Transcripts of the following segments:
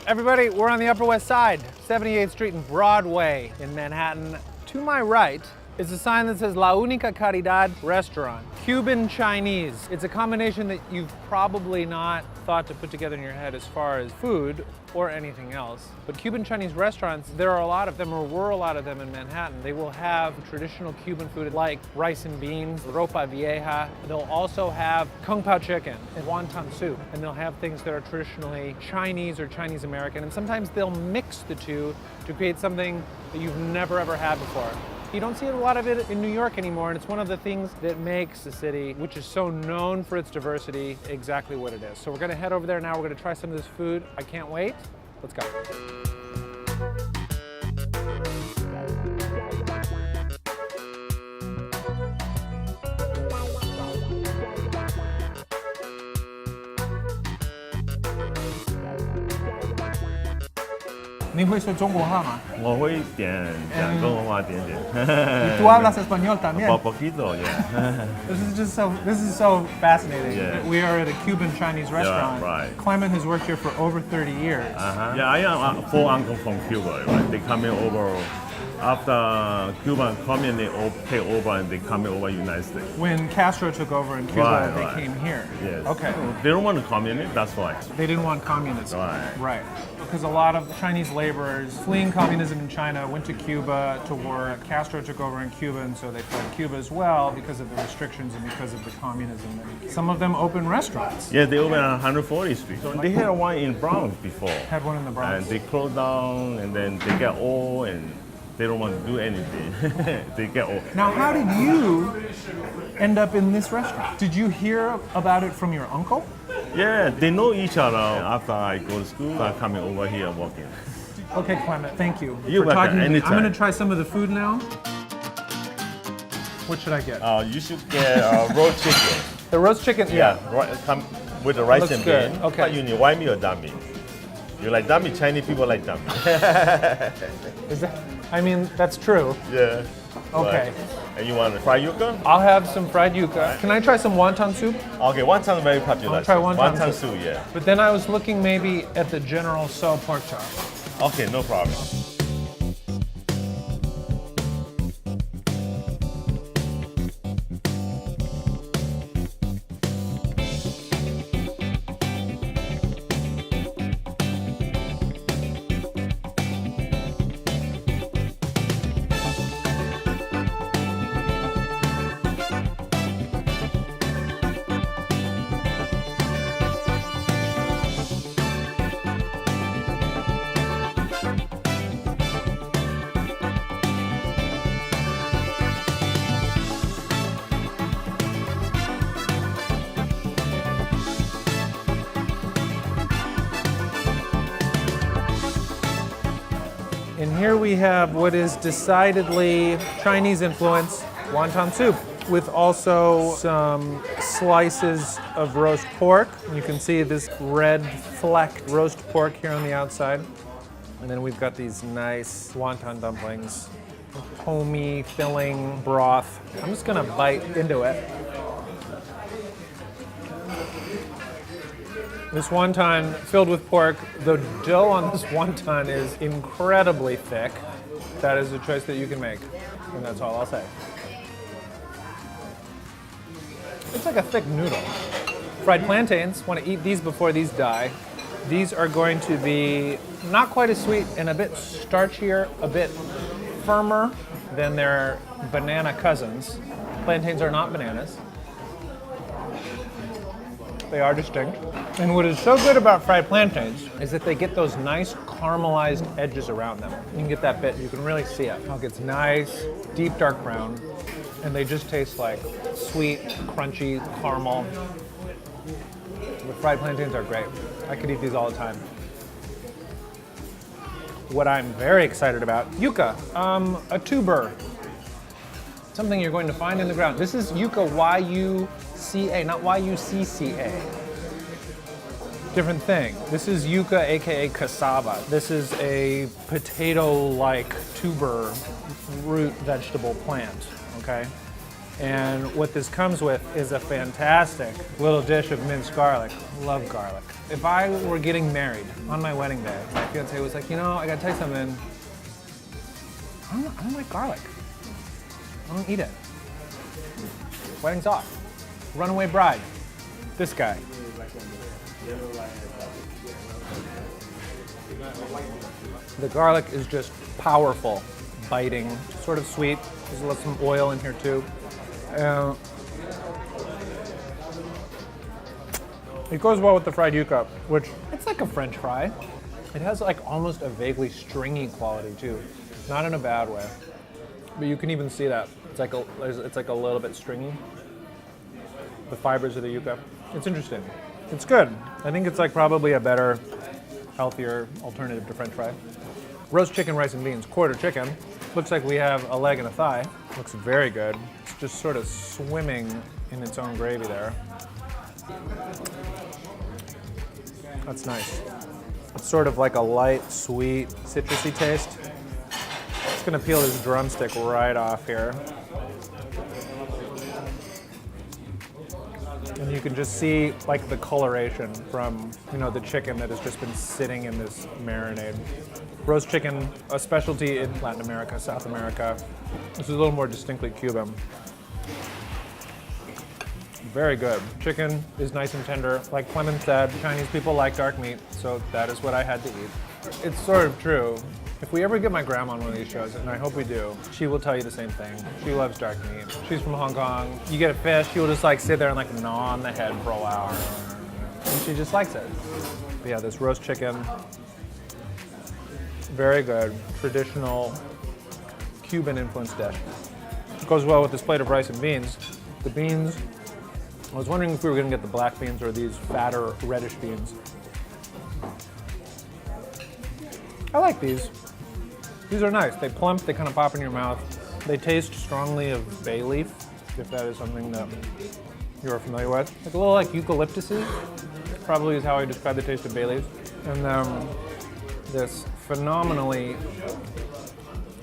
Everybody, we're on the Upper West Side, 78th Street and Broadway in Manhattan. To my right is a sign that says La Única Caridad Restaurant, Cuban-Chinese. It's a combination that you've probably not thought to put together in your head as far as food or anything else. But Cuban-Chinese restaurants, there are a lot of them, or were a lot of them in Manhattan. They will have traditional Cuban food like rice and beans, ropa vieja. They'll also have kung pao chicken and wonton soup. And they'll have things that are traditionally Chinese or Chinese American. And sometimes they'll mix the two to create something that you've never ever had before. You don't see a lot of it in New York anymore, and it's one of the things that makes the city, which is so known for its diversity, exactly what it is. So we're gonna head over there now. We're gonna try some of this food. I can't wait. Let's go. ¿Ni会说中国话吗？我会点讲中文话点点。Tú hablas español también. Poquito, yeah. This is so fascinating. Yeah. We are at a Cuban-Chinese restaurant. Yeah, right. Clement has worked here for over 30 years. Yeah, I am full uncle from Cuba, right? They come in over after Cuban communist take over, and they come over United States. When Castro took over in Cuba, they came here. Yes. Okay. They don't want a communist, that's why. They didn't want communism. Right. Right. Because a lot of Chinese laborers fleeing communism in China went to Cuba to work. Castro took over in Cuba, and so they fled Cuba as well because of the restrictions and because of the communism. And some of them opened restaurants. Yeah, they opened on 140th Street. So they had one in Bronx before. Had one in the Bronx. And they closed down, and then they get old, and they don't want to do anything. They get old. Now, how did you end up in this restaurant? Did you hear about it from your uncle? Yeah, they know each other. After I go to school, I'm coming over here working. Okay, Clement, thank you You're for talking to me. anytime. I'm going to try some of the food now. What should I get? You should get roast chicken. The roast chicken? Yeah. Come with the rice Looks and good. bean. Okay. What you need, white meat or dummy? You like dummy? Chinese people like dummy. Is that? I mean, that's true. Yeah. Okay. And you want fried yuca? I'll have some fried yuca. Can I try some wonton soup? Okay, wonton is very popular. I'll try wonton soup, yeah. But then I was looking maybe at the General Tso pork chop. Okay, no problem. And here we have what is decidedly Chinese influence wonton soup with also some slices of roast pork. You can see this red flecked roast pork here on the outside. And then we've got these nice wonton dumplings, homey filling broth. I'm just gonna bite into it. This wonton filled with pork. The dough on this wonton is incredibly thick. That is a choice that you can make, and that's all I'll say. It's like a thick noodle. Fried plantains, want to eat these before these die. These are going to be not quite as sweet and a bit starchier, a bit firmer than their banana cousins. Plantains are not bananas. They are distinct. And what is so good about fried plantains is that they get those nice caramelized edges around them. You can get that bit, you can really see it. How it gets nice, deep dark brown, and they just taste like sweet, crunchy caramel. The fried plantains are great. I could eat these all the time. What I'm very excited about, yucca, a tuber. Something you're going to find in the ground. This is yucca Y-U-C-A, not Y-U-C-C-A. Different thing. This is yucca, aka cassava. This is a potato-like tuber root vegetable plant, okay? And what this comes with is a fantastic little dish of minced garlic. Love garlic. If I were getting married on my wedding day, my fiance was like, you know, I gotta tell you something. I don't like garlic. I don't eat it. Wedding's off. Runaway bride. This guy. The garlic is just powerful, biting, sort of sweet. There's a little some oil in here too. It goes well with the fried yuca, which it's like a French fry. It has like almost a vaguely stringy quality too, not in a bad way. But you can even see that it's like a little bit stringy. The fibers of the yuca. It's interesting. It's good. I think it's like probably a better, healthier alternative to French fry. Roast chicken, rice and beans, quarter chicken. Looks like we have a leg and a thigh. Looks very good. It's just sort of swimming in its own gravy there. That's nice. It's sort of like a light, sweet, citrusy taste. It's gonna peel this drumstick right off here. And you can just see like the coloration from, you know, the chicken that has just been sitting in this marinade. Roast chicken, a specialty in Latin America, South America. This is a little more distinctly Cuban. Very good. Chicken is nice and tender. Like Clement said, Chinese people like dark meat, so that is what I had to eat. It's sort of true. If we ever get my grandma on one of these shows, and I hope we do, she will tell you the same thing. She loves dark meat. She's from Hong Kong. You get a fish, she will just like sit there and like gnaw on the head for a while. And she just likes it. But yeah, this roast chicken, very good, traditional Cuban influenced dish. It goes well with this plate of rice and beans. The beans, I was wondering if we were gonna get the black beans or these fatter reddish beans. I like these. These are nice. They plump, they kind of pop in your mouth. They taste strongly of bay leaf, if that is something that you're familiar with. Like a little like eucalyptusy, probably is how I describe the taste of bay leaves. And then this phenomenally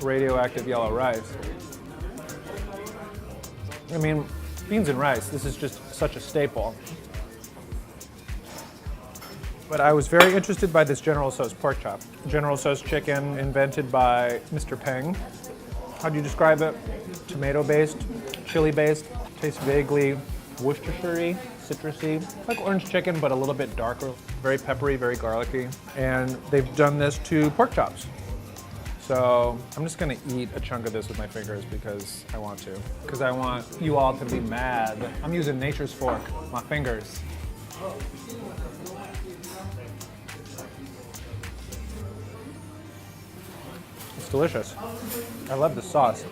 radioactive yellow rice. I mean, beans and rice, this is just such a staple. But I was very interested by this General Tso's pork chop. General Tso's chicken invented by Mr. Peng. How do you describe it? Tomato-based, chili-based, tastes vaguely Worcestershire-y, citrusy, like orange chicken, but a little bit darker. Very peppery, very garlicky. And they've done this to pork chops. So I'm just gonna eat a chunk of this with my fingers because I want to. Because I want you all to be mad. I'm using nature's fork, my fingers. It's delicious. I love the sauce.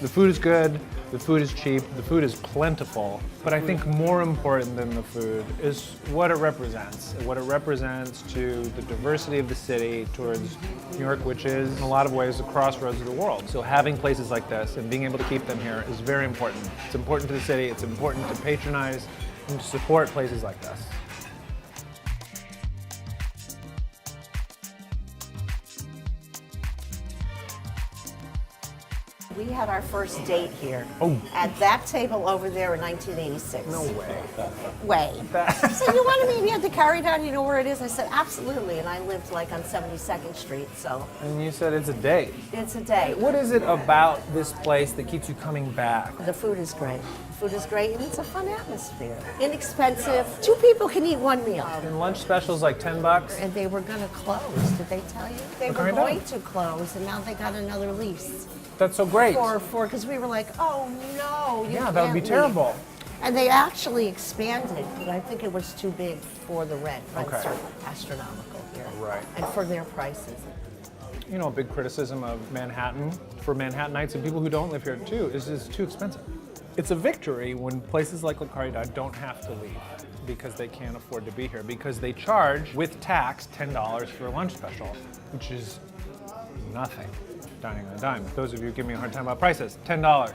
The food is good, the food is cheap, the food is plentiful, but I think more important than the food is what it represents. What it represents to the diversity of the city towards New York, which is in a lot of ways the crossroads of the world. So having places like this and being able to keep them here is very important. It's important to the city, it's important to patronize and to support places like this. We had our first date here. Oh. At that table over there in 1986. No way. He said, you want to meet me at the Carry Down? You know where it is? I said, absolutely. And I lived like on 72nd Street, so. And you said it's a date. It's a date. What is it about this place that keeps you coming back? The food is great. The food is great, and it's a fun atmosphere. Inexpensive. 2 people can eat 1 meal. And lunch specials like $10. And they were going to close. Did they tell you? They were going to close, and now they got another lease. That's so great. Because we were like, oh no, you Yeah, that would be can't terrible. leave. And they actually expanded, but I think it was too big for the rent. Rents Okay. are astronomical here. Right. And for their prices. You know, a big criticism of Manhattan for Manhattanites and people who don't live here too is it's too expensive. It's a victory when places like La Caridad don't have to leave because they can't afford to be here, because they charge with tax $10 for a lunch special, which is nothing. Dining on a dime. Those of you who give me a hard time about prices, $10,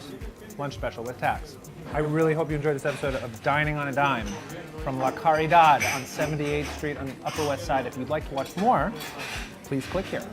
lunch special with tax. I really hope you enjoyed this episode of Dining on a Dime from La Caridad on 78th Street on the Upper West Side. If you'd like to watch more, please click here.